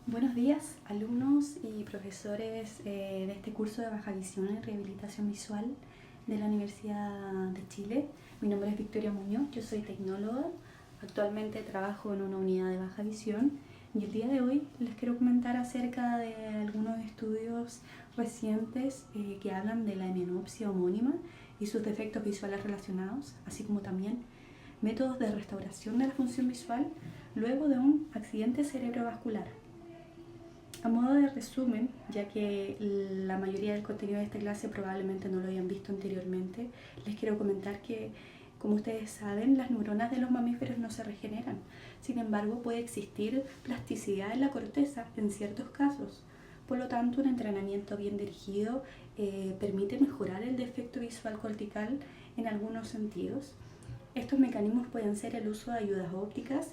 Buenos días, alumnos y profesores de este curso de Baja Visión y Rehabilitación Visual de la Universidad de Chile. Mi nombre es Victoria Muñoz, yo soy tecnóloga, actualmente trabajo en una unidad de Baja Visión y el día de hoy les quiero comentar acerca de algunos estudios recientes que hablan de la hemianopsia homónima y sus defectos visuales relacionados, así como también métodos de restauración de la función visual luego de un accidente cerebrovascular. A modo de resumen, ya que la mayoría del contenido de esta clase probablemente no lo hayan visto anteriormente, les quiero comentar que, como ustedes saben, las neuronas de los mamíferos no se regeneran. Sin embargo, puede existir plasticidad en la corteza en ciertos casos. Por lo tanto, un entrenamiento bien dirigido permite mejorar el defecto visual cortical en algunos sentidos. Estos mecanismos pueden ser el uso de ayudas ópticas,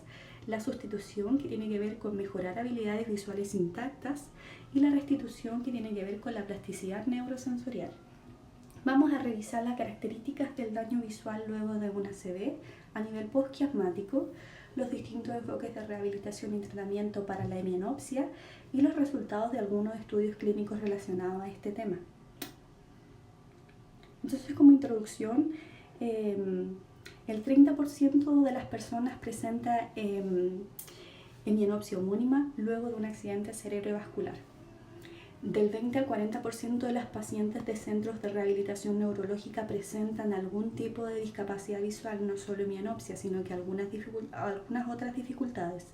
la sustitución, que tiene que ver con mejorar habilidades visuales intactas, y la restitución, que tiene que ver con la plasticidad neurosensorial. Vamos a revisar las características del daño visual luego de un ACV a nivel postquiasmático, los distintos enfoques de rehabilitación y tratamiento para la hemianopsia y los resultados de algunos estudios clínicos relacionados a este tema. Entonces, como introducción, el 30% de las personas presenta hemianopsia homónima luego de un accidente cerebrovascular. Del 20 al 40% de las pacientes de centros de rehabilitación neurológica presentan algún tipo de discapacidad visual, no solo hemianopsia, sino que algunas otras dificultades.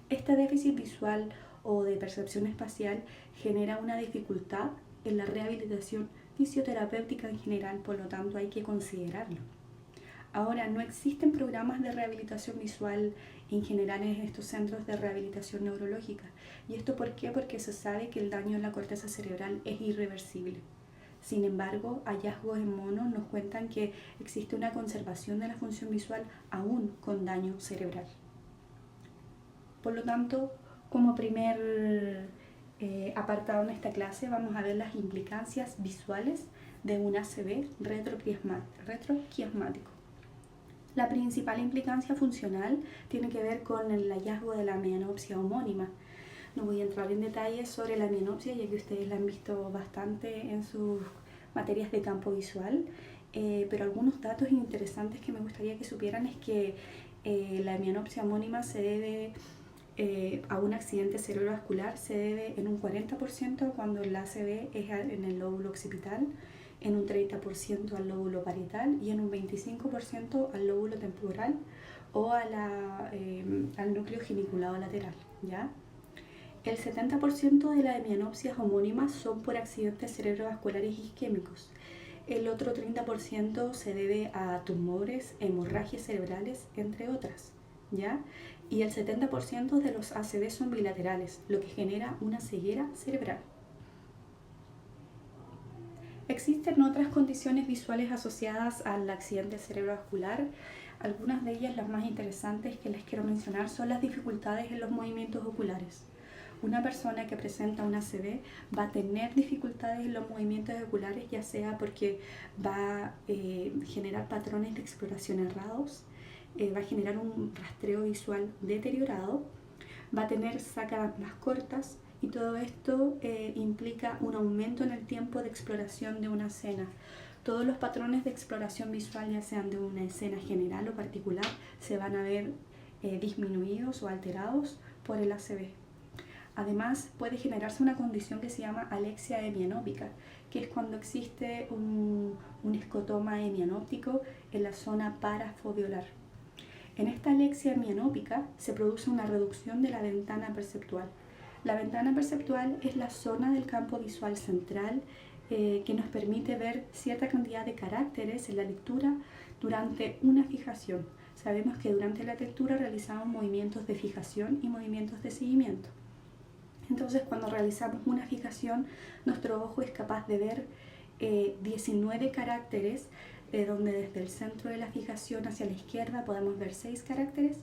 Este déficit visual o de percepción espacial genera una dificultad en la rehabilitación fisioterapéutica en general, por lo tanto hay que considerarlo. Ahora, no existen programas de rehabilitación visual en general en estos centros de rehabilitación neurológica. ¿Y esto por qué? Porque se sabe que el daño en la corteza cerebral es irreversible. Sin embargo, hallazgos en monos nos cuentan que existe una conservación de la función visual aún con daño cerebral. Por lo tanto, como primer apartado en esta clase, vamos a ver las implicancias visuales de un ACV retroquiasmático. La principal implicancia funcional tiene que ver con el hallazgo de la hemianopsia homónima. No voy a entrar en detalles sobre la hemianopsia, ya que ustedes la han visto bastante en sus materias de campo visual, pero algunos datos interesantes que me gustaría que supieran es que la hemianopsia homónima se debe a un accidente cerebrovascular, se debe en un 40% cuando el ACV es en el lóbulo occipital, en un 30% al lóbulo parietal y en un 25% al lóbulo temporal o al núcleo geniculado lateral, ¿ya? El 70% de las hemianopsias homónimas son por accidentes cerebrovasculares isquémicos. El otro 30% se debe a tumores, hemorragias cerebrales, entre otras, ¿ya? Y el 70% de los ACV son bilaterales, lo que genera una ceguera cerebral. Existen otras condiciones visuales asociadas al accidente cerebrovascular. Algunas de ellas, las más interesantes que les quiero mencionar, son las dificultades en los movimientos oculares. Una persona que presenta un ACV va a tener dificultades en los movimientos oculares, ya sea porque va a generar patrones de exploración errados, va a generar un rastreo visual deteriorado, va a tener sácadas más cortas, y todo esto implica un aumento en el tiempo de exploración de una escena. Todos los patrones de exploración visual, ya sean de una escena general o particular, se van a ver disminuidos o alterados por el ACV. Además, puede generarse una condición que se llama alexia hemianópica, que es cuando existe un escotoma hemianóptico en la zona parafoveolar. En esta alexia hemianópica se produce una reducción de la ventana perceptual. La ventana perceptual es la zona del campo visual central que nos permite ver cierta cantidad de caracteres en la lectura durante una fijación. Sabemos que durante la lectura realizamos movimientos de fijación y movimientos de seguimiento. Entonces, cuando realizamos una fijación, nuestro ojo es capaz de ver 19 caracteres, donde desde el centro de la fijación hacia la izquierda podemos ver 6 caracteres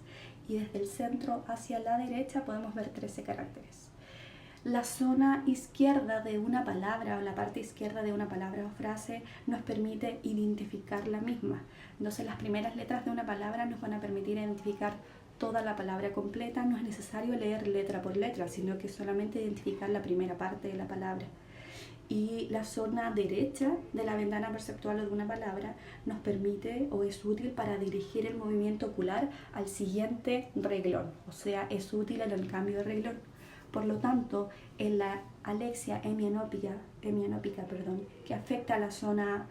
y desde el centro hacia la derecha podemos ver 13 caracteres. La zona izquierda de una palabra o la parte izquierda de una palabra o frase nos permite identificar la misma. Entonces, las primeras letras de una palabra nos van a permitir identificar toda la palabra completa, no es necesario leer letra por letra, sino que solamente identificar la primera parte de la palabra. Y la zona derecha de la ventana perceptual o de una palabra nos permite o es útil para dirigir el movimiento ocular al siguiente reglón, o sea, es útil en el cambio de reglón. Por lo tanto, en la alexia hemianópica, que afecta a la zona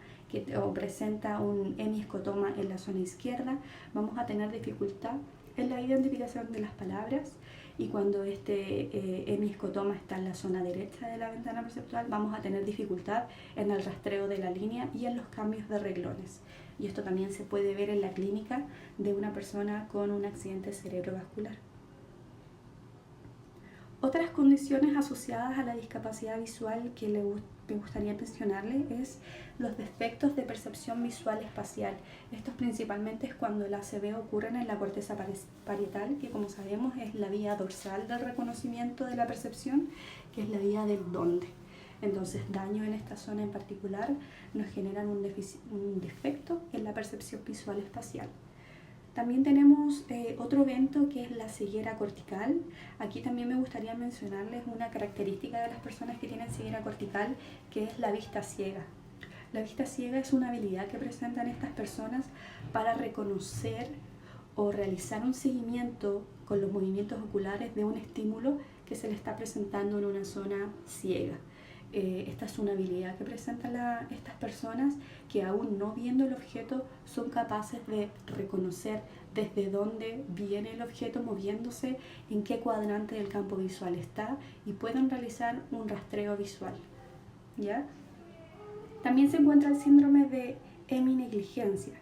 o presenta un hemiescotoma en la zona izquierda, vamos a tener dificultad en la identificación de las palabras. Y cuando este hemiescotoma está en la zona derecha de la ventana perceptual, vamos a tener dificultad en el rastreo de la línea y en los cambios de reglones. Y esto también se puede ver en la clínica de una persona con un accidente cerebrovascular. Otras condiciones asociadas a la discapacidad visual que me gustaría mencionarle es los defectos de percepción visual espacial. Estos principalmente es cuando el ACV ocurre en la corteza parietal, que como sabemos es la vía dorsal del reconocimiento de la percepción, que es la vía del dónde. Entonces, daño en esta zona en particular nos generan un defecto en la percepción visual espacial. También tenemos otro evento que es la ceguera cortical. Aquí también me gustaría mencionarles una característica de las personas que tienen ceguera cortical, que es la vista ciega. La vista ciega es una habilidad que presentan estas personas para reconocer o realizar un seguimiento con los movimientos oculares de un estímulo que se le está presentando en una zona ciega. Esta es una habilidad que presentan estas personas que aún no viendo el objeto son capaces de reconocer desde dónde viene el objeto moviéndose, en qué cuadrante del campo visual está y pueden realizar un rastreo visual. ¿Ya? También se encuentra el síndrome de heminegligencia.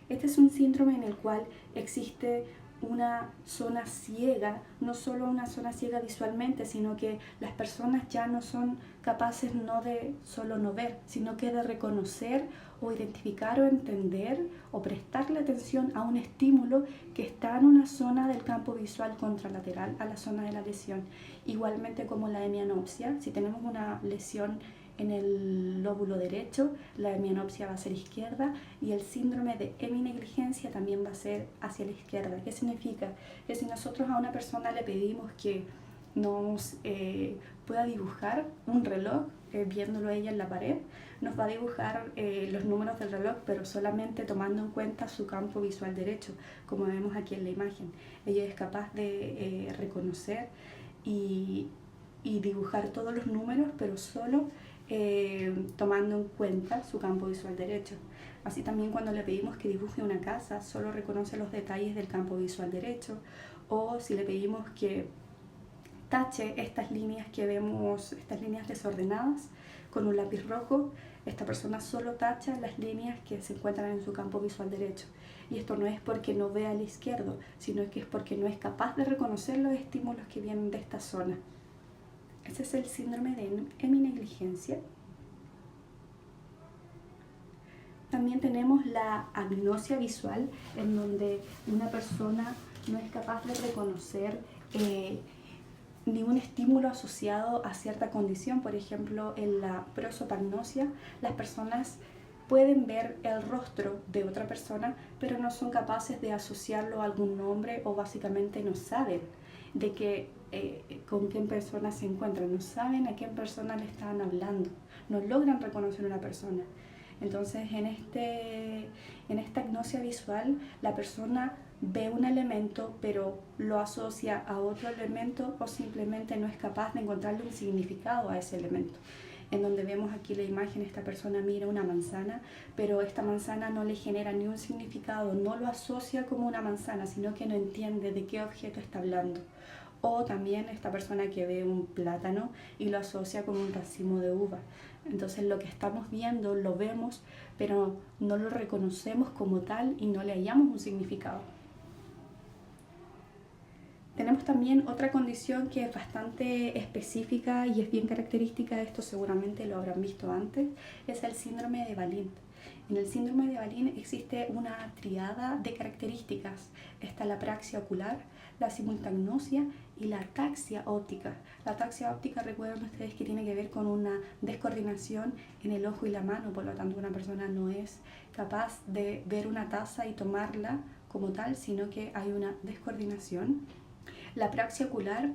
Este es un síndrome en el cual existe una zona ciega, no solo una zona ciega visualmente, sino que las personas ya no son capaces no de solo no ver, sino que de reconocer o identificar o entender o prestarle atención a un estímulo que está en una zona del campo visual contralateral a la zona de la lesión. Igualmente como la hemianopsia, si tenemos una lesión en el lóbulo derecho, la hemianopsia va a ser izquierda y el síndrome de heminegligencia también va a ser hacia la izquierda. ¿Qué significa? Que si nosotros a una persona le pedimos que nos pueda dibujar un reloj, viéndolo ella en la pared, nos va a dibujar los números del reloj, pero solamente tomando en cuenta su campo visual derecho, como vemos aquí en la imagen. Ella es capaz de reconocer y dibujar todos los números, pero solo tomando en cuenta su campo visual derecho. Así también cuando le pedimos que dibuje una casa, solo reconoce los detalles del campo visual derecho, o si le pedimos que tache estas líneas que vemos, estas líneas desordenadas con un lápiz rojo, esta persona solo tacha las líneas que se encuentran en su campo visual derecho. Y esto no es porque no vea al izquierdo, sino que es porque no es capaz de reconocer los estímulos que vienen de esta zona. Ese es el síndrome de heminegligencia. También tenemos la agnosia visual, en donde una persona no es capaz de reconocer ningún estímulo asociado a cierta condición. Por ejemplo, en la prosopagnosia, las personas pueden ver el rostro de otra persona, pero no son capaces de asociarlo a algún nombre o básicamente no saben de con qué persona se encuentran, no saben a qué persona le están hablando, no logran reconocer a una persona. Entonces, en esta agnosia visual, la persona ve un elemento, pero lo asocia a otro elemento o simplemente no es capaz de encontrarle un significado a ese elemento. En donde vemos aquí la imagen, esta persona mira una manzana, pero esta manzana no le genera ni un significado, no lo asocia como una manzana, sino que no entiende de qué objeto está hablando. O también esta persona que ve un plátano y lo asocia con un racimo de uva. Entonces lo que estamos viendo lo vemos, pero no lo reconocemos como tal y no le hallamos un significado. Tenemos también otra condición que es bastante específica y es bien característica de esto, seguramente lo habrán visto antes, es el síndrome de Wallin. En el síndrome de Wallin existe una triada de características. Está la apraxia ocular, la simultagnosia y la ataxia óptica. La ataxia óptica, recuerden ustedes que tiene que ver con una descoordinación en el ojo y la mano, por lo tanto una persona no es capaz de ver una taza y tomarla como tal, sino que hay una descoordinación. La praxia ocular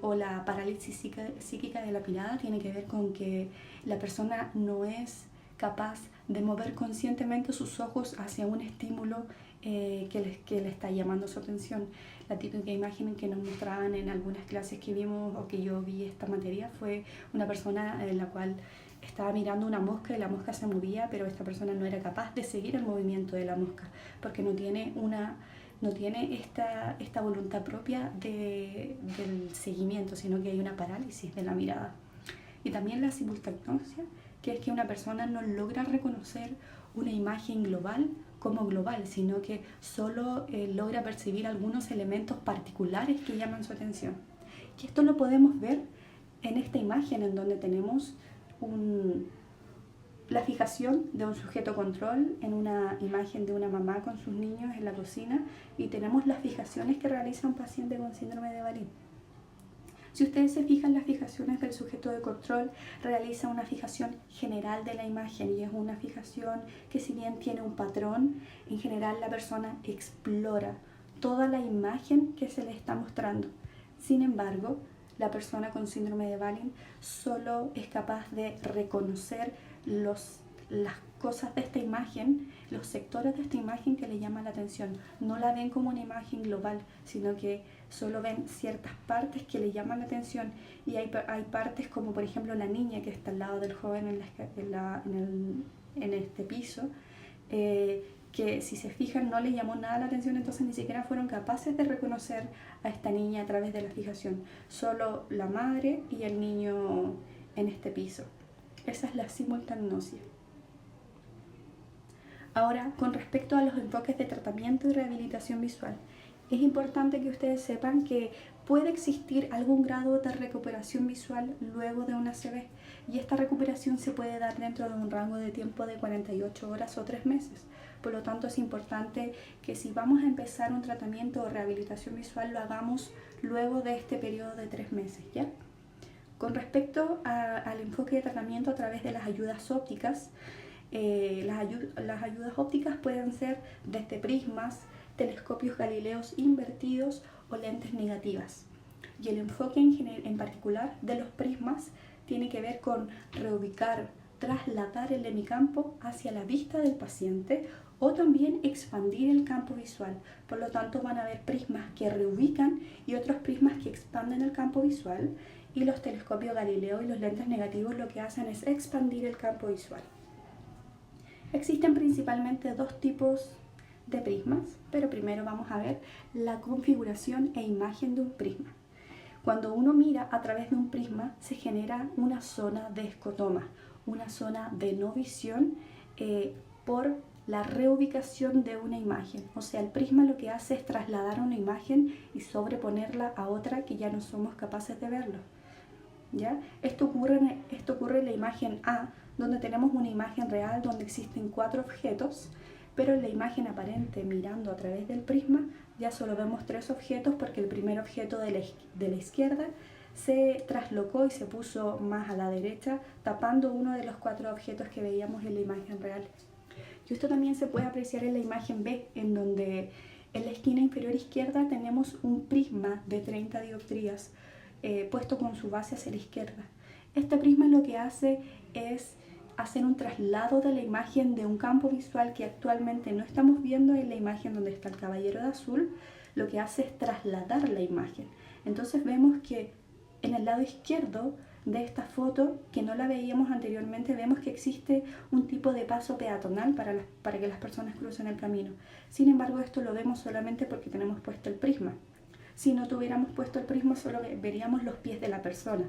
o la parálisis psíquica de la mirada tiene que ver con que la persona no es capaz de mover conscientemente sus ojos hacia un estímulo que le está llamando su atención. La típica imagen que nos mostraban en algunas clases que vimos o que yo vi esta materia fue una persona en la cual estaba mirando una mosca y la mosca se movía, pero esta persona no era capaz de seguir el movimiento de la mosca porque no tiene esta voluntad propia del seguimiento, sino que hay una parálisis de la mirada. Y también la simultagnosia, que es que una persona no logra reconocer una imagen global como global, sino que solo logra percibir algunos elementos particulares que llaman su atención. Y esto lo podemos ver en esta imagen en donde tenemos la fijación de un sujeto control en una imagen de una mamá con sus niños en la cocina, y tenemos las fijaciones que realiza un paciente con síndrome de Balin. Si ustedes se fijan, las fijaciones del sujeto de control realiza una fijación general de la imagen, y es una fijación que, si bien tiene un patrón, en general la persona explora toda la imagen que se le está mostrando. Sin embargo, la persona con síndrome de Balin solo es capaz de reconocer las cosas de esta imagen, los sectores de esta imagen que le llaman la atención. No la ven como una imagen global, sino que solo ven ciertas partes que le llaman la atención. Y hay partes como, por ejemplo, la niña que está al lado del joven en este piso, que si se fijan no le llamó nada la atención, entonces ni siquiera fueron capaces de reconocer a esta niña a través de la fijación. Solo la madre y el niño en este piso. Esa es la simultagnosia. Ahora, con respecto a los enfoques de tratamiento y rehabilitación visual, es importante que ustedes sepan que puede existir algún grado de recuperación visual luego de una ACV, y esta recuperación se puede dar dentro de un rango de tiempo de 48 horas o 3 meses. Por lo tanto, es importante que si vamos a empezar un tratamiento o rehabilitación visual, lo hagamos luego de este periodo de 3 meses, ¿ya? Con respecto al enfoque de tratamiento a través de las ayudas ópticas, las ayudas ópticas pueden ser desde prismas, telescopios galileos invertidos o lentes negativas. Y el enfoque en particular de los prismas tiene que ver con reubicar, trasladar el hemicampo hacia la vista del paciente, o también expandir el campo visual. Por lo tanto, van a haber prismas que reubican y otros prismas que expanden el campo visual, y los telescopios Galileo y los lentes negativos lo que hacen es expandir el campo visual. Existen principalmente dos tipos de prismas, pero primero vamos a ver la configuración e imagen de un prisma. Cuando uno mira a través de un prisma, se genera una zona de escotoma, una zona de no visión por la reubicación de una imagen. O sea, el prisma lo que hace es trasladar una imagen y sobreponerla a otra que ya no somos capaces de verlo, ¿ya? Esto ocurre en la imagen A, donde tenemos una imagen real donde existen 4 objetos, pero en la imagen aparente mirando a través del prisma ya solo vemos 3 objetos, porque el primer objeto de la izquierda se traslocó y se puso más a la derecha, tapando uno de los 4 objetos que veíamos en la imagen real. Y esto también se puede apreciar en la imagen B, en donde en la esquina inferior izquierda tenemos un prisma de 30 dioptrías puesto con su base hacia la izquierda. Este prisma lo que hace es hacer un traslado de la imagen de un campo visual que actualmente no estamos viendo en la imagen donde está el caballero de azul. Lo que hace es trasladar la imagen. Entonces vemos que en el lado izquierdo de esta foto, que no la veíamos anteriormente, vemos que existe un tipo de paso peatonal para que las personas crucen el camino. Sin embargo, esto lo vemos solamente porque tenemos puesto el prisma. Si no tuviéramos puesto el prisma, solo veríamos los pies de la persona.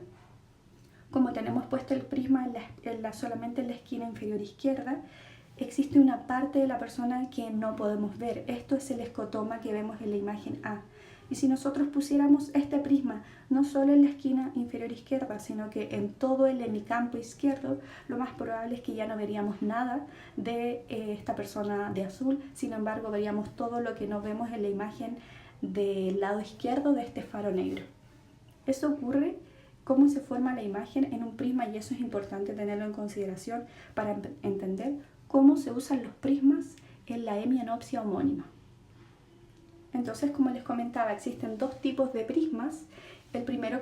Como tenemos puesto el prisma solamente en la esquina inferior izquierda, existe una parte de la persona que no podemos ver. Esto es el escotoma que vemos en la imagen A. Y si nosotros pusiéramos este prisma no solo en la esquina inferior izquierda, sino que en todo el hemicampo izquierdo, lo más probable es que ya no veríamos nada de esta persona de azul. Sin embargo, veríamos todo lo que no vemos en la imagen del lado izquierdo de este faro negro. Eso ocurre cómo se forma la imagen en un prisma, y eso es importante tenerlo en consideración para entender cómo se usan los prismas en la hemianopsia homónima. Entonces, como les comentaba, existen dos tipos de prismas. El primero